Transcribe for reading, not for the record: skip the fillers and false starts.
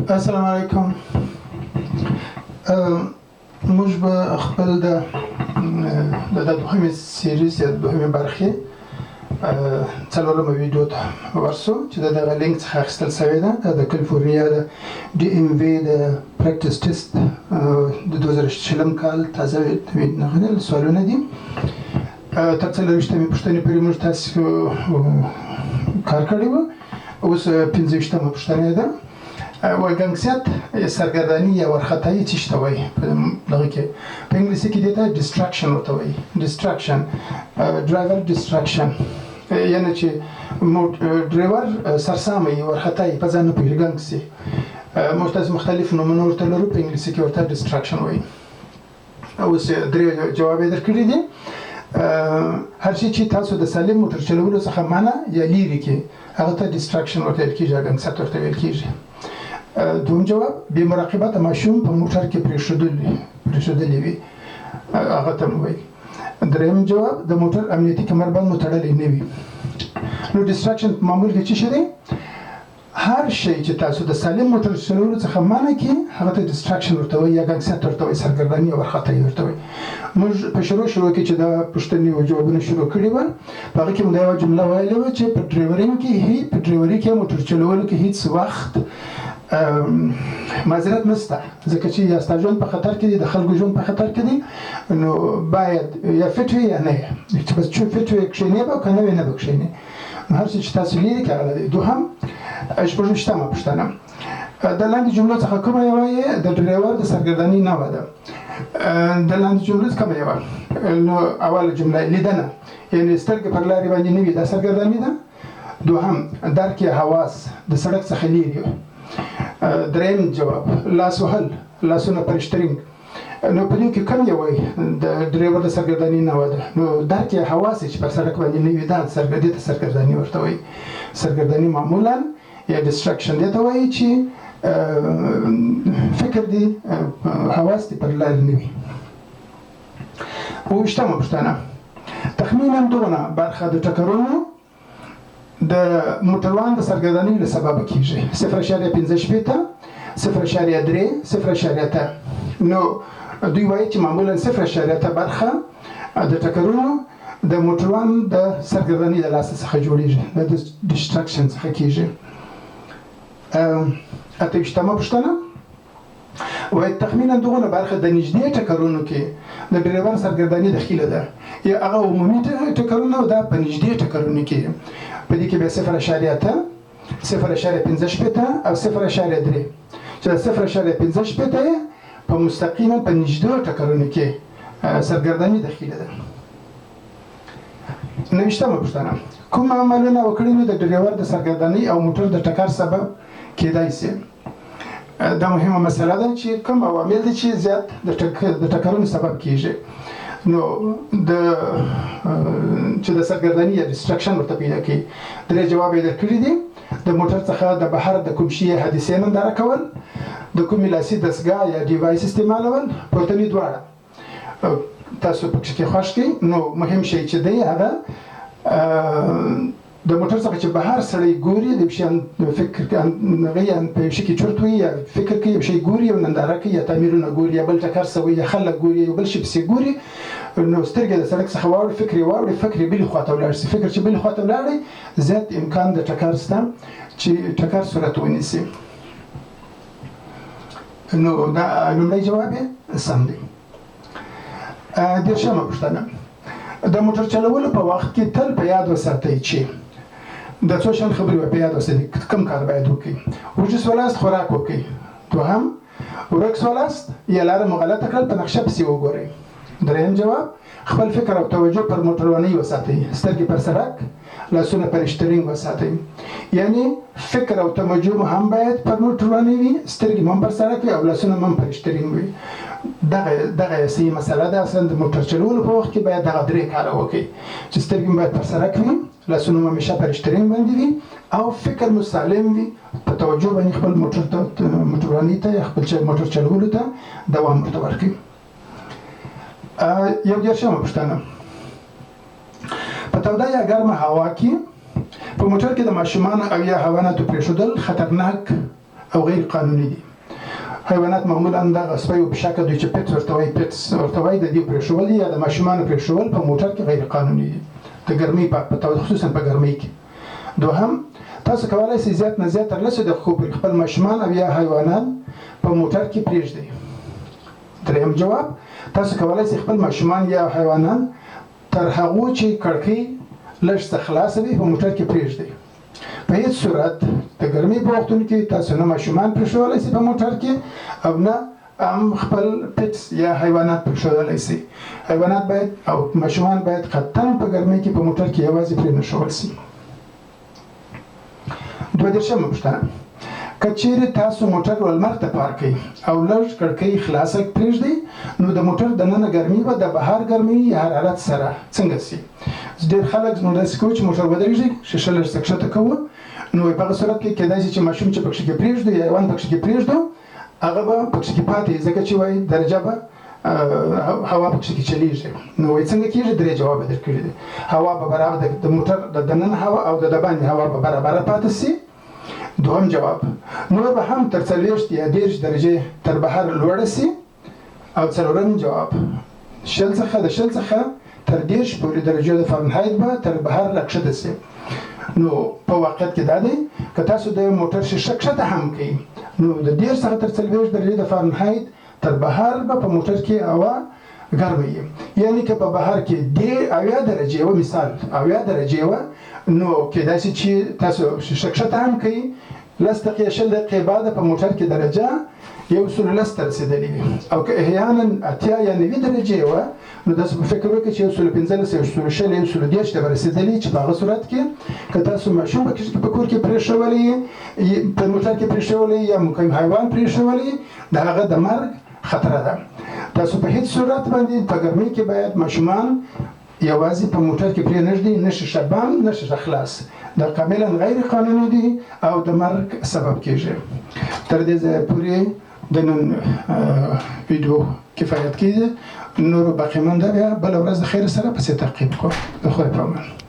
السلام علیکم. موږ به خپل د دوهمې سیریز یا دوهمې برخې څلورمه ویډیو ته ورسو چې د دغه لینک څخه اخیستل شوې ده. د کالیفورنیا د ډي ام وی د پریکټس ټیسټ د 2020 کال تازه نغنل سوالونه دي. تر 40مې پوښتنې پورې موږ تاسو کار کړی و. اوس 15مه پوښتنه ده. وګنګسیت سرګردانی یا ورختای څه شته وایي په دغه کې په انګلیسي کې دیتا ډیسټراکشن ورته وایي. ډیسټراکشن ډرایور ډیسټراکشن یعنی چې ډرایور سرسامي ورختای په ځان نه پیژنګسي مختلف مختلف نومونه ورته لرو. په انګلیسي کې ورته ډیسټراکشن وایي. اوس درې جواب یې درکړي دي. هر شي چې تاسو د سالم موټر چلولو څخه معنا یا لیري کې هغه ته ډیسټراکشن ورته ویل کېږي، ګنګسیت ورته ویل کېږي. دوم جواب بې مراقبت ماشوم په موټر کې پرېښودلی وي هغه ته وایي. دریم جواب د موټر امنیتي کمربند مو تړلی نه وي. نو ډیسټراکشن په معمول کې څه شی دی؟ هر شی چې تاسو د سالم موټر چلولو څخه منع کړي هغه ته ډیسټراکشن ورته وایي یا ګنګسیت ورته وایي، سرګرداني او ورختۍ ورته وایي. موږ په شروع کې چې دا پوښتنې او جوابونه شروع کړي وو په هغه کې موږ یوه جمله ویلې وه چې په ډرایوري کې موټر چلولو کې هیڅ وخت معذرت نشته، ځکه چې یا ستا ژوند په خطر کې دی، د خلکو ژوند په خطر کې دی، نو باید یا فټ وي یا نه چې بس چې فټ وي کښېنې به که نه وي نه به کښېنې. هر څه چې تاسو لیرې کې هغه دی. دوهم شپږویشتمه پوښتنه د لاندې جملو څخه کومه یوه یې د ډرایور د سرګردانۍ نوعه ده؟ د لاندې جملو څخه کومه یوه؟ نو اوله جمله لیدنه، یعنې سترګې پر لارې باندې نه وي، دا سرګرداني ده. دوهم درک حواس، د سړک څخه لیرې. دریم جواب لاس وهل، لاسونه پرشترینګ. نو په دې کې کوم یو وایي د ډرایور د سرګردانۍ نوعه ده؟ نو درک حواس چې پر سړک باندې نه وي دا دې ته سرګرداني ورته وایي. سرګرداني معمولا یا ډیسټراکشن دې ته وایي چې فکر دی حواس دې پر لارې نه وي. اوویشتمه پوښتنه تخمینا دغه برخه د ټکرونو د موټروان د سرګردانۍ له سببه کېږي. 0.15 0.3 0.8. نو دوی وایي چې معمولا 0.8 برخه د ټکرونو د موټروان د سرګردانۍ د لاسه څخه جوړیږي، د ډیسټراکشن څخه کېږي. اتهویشتمه پوښتنه وایي تخمینا دغه برخه د نږدې ټکرونو کې د ډرایور سرګردانۍ دخیله ده، یا هغه عمومي ټکرونه دا په نږدې ټکرونو کې په دې کې بیا 0.8 0.15 او 0.3 چې 0.15 په مستقیما په نږدې ټکرونو کې سرګردانۍ دخیله ده. نویشتمه پوښتنه کوم عملونه وکړي د ډرایور د سرګردانۍ او موټر د ټکر سبب کېدای شي؟ دا مهمه مسله ده چې کوم عوامل دي چې زیات د ټکرونو سبب کېږي. نو چې د سرګردانۍ یا ډیسټراکشن ورته پیدا کوي. درې جواب یې درکړي دي. د موټر څخه د بهر د کوم شي حادثې ننداره کول، د کومې لاسي دستګاه یا ډیوایس استعمالول، پورتني دواړه تاسو پکې کې خوښ کړئ. نو مهم شی چې دی هغه د موټر څخه چې بهر سړی ګوري د شیان فکر کوي په یو شي کې چورت وي یا فکر کوي یو شی ګوري او ننداره کوي یا تعمیرونه ګوري یا بل ټکر سوی یا خلک ګوري یا بل شي پسې ګوري، نو سترګې د سړک څخه واوړي فکر یې واوړي فکر یې بلې خواته ولاړ شي. فکر چې بلې خواته ولاړی زیات امکان د ټکر شته چې ټکر صورت ونیسي. نو دا لومړی جواب یې سم دی. دېرشمه پوښتنه د موټر چلولو په وخت کې تل په یاد وساتئ چې د څو شیان خبرې به په یاد وساتئ. کوم کار باید وکړئ؟ وجود سولاست خوراک وکړئ. دوهم ورک سولاست یا لاره مو غلطه کړل په نقشه پسې وګورئ. دریم جواب خپل فکر او توجه پر موټروانۍ وساتئ. سترګې پر سړک، لاسونه پر شټرینګ وساتئ. یعنی فکر او توجه مو هم باید پر موټروانۍ وي، سترګې هم پر سړک وي او لاسونه هم پر شټرینګ وي. دغه صحیح مسله ده. اصلا د موټر چلولو په وخت کې باید دغه درې کاره وکړئ چې سترګې مو باید پر سړک وي، لاسونه مو همیشه پر شټرینګ باندې وي او فکر مو سالم وي. په توجه باندې خپل موټروانۍ ته یا خپل موټر چلولو ته دوام ورته ورکړئ. یو دېرشمه پوښتنه په توده یا ګرمه هوا کې په موټر کې د ماشومانو او یا حیواناتو پرېښودل خطرناک او غیر قانوني دي. حیوانات معمولا د سپي او پشکه دوی چې پټ ورته وایي د دې پرېښول یا د ماشومانو پرېښول په موټر کې غیر قانوني دي د ګرمۍ په خصوصا په ګرمۍ کې. دوهم تاسو کولای شئ زیات نه زیات ترلاسه د خپل ماشومان او یا حیوانات په موټر کې پرېږدئ. دریم جواب تاسو کولای شئ خپل ماشومان یا حیوانات تر هغو چې کړکۍ لږ څه خلاصه وي په موټر کې پرېږدئ. په هیڅ صورت د ګرمۍ په وختونو کې تاسو نه ماشومان پرېښودلی شئ په موټر کې او نه خپل پټس یا حیوانات پرېښودلی شئ. حیوانات باید او ماشومان باید قطعا په ګرمۍ کې په موټر کې یوازې پرېنښول شي. 22مه پوښتنه: که چیرې تاسو موټر ولمر ته پارک کړئ او لږ کړکۍ خلاصه پرېږدئ نو د موټر دننه ګرمي به د بهر ګرمۍ یا حرارت سره څنګه شي؟ ډېر خلک نو داسې کوي چې موټر ودرېږي شیشه لږ څه کښته کوو نو په هغه صورت کې کېدای شي چې ماشوم چې پکښې کې پرېږدو یا حیوان پکښې کې پرېږدو هغه به پکښې کې پاتې ځکه چې وایي درجه به هوا پکښې کې چلیږي. نو وایي څنګه کېږي؟ درې جواب یې درکړي دي. هوا به برابر د موټر د دننه هوا او د باندې هوا به برابره پاتې شي. دوهم جواب نور به هم تر 40 یا 30 درجې تر بهر لوړه شي. او څلورم جواب د 0 څخه تر 30 پورې درجه د فارنهایت به تر بهر راکښته شي. نو په واقعیت کې دا دی که تاسو د موټر شیشه کښته هم کړئ نو د 30 څخه تر 40 درجې د فارنهایت تر بهر به په موټر کې هوا ګرمه وي. یعنی که په بهر کې 80 درجې و مثال 80 درجې و نو کېدای شي چې تاسو شیشه کښته هم کړئ 10 دقیقې 20 دقیقې بعد په موټر کې درجه 110 ته رسېدلې وي. او که احیانا 80 یا 90 درجې و نو تاسو په فکر وکړئ چې 115 120 ته به رسېدلې چې په هغه صورت کې که تاسو ماشوم په کور کې پرېښولی په موټر کې پرېښولی یا کوم حیوان پرېښولی د هغه د مرګ خطره ده. تاسو په هیڅ صورت باندې په ګرمۍ کې باید ماشومان یوازې په موټر کې پرېنږدئ نه شیشه بند نه شیشه خلاص. دا کاملا غیر قانوني دي او د مرګ سبب کېږي. تر دې ځایه پورې د نن ویډیو کفایت کېږي. نور باقي مونده بیا بله ورځ د خیر سره پسې تعقیب کړو. د خدای په امان.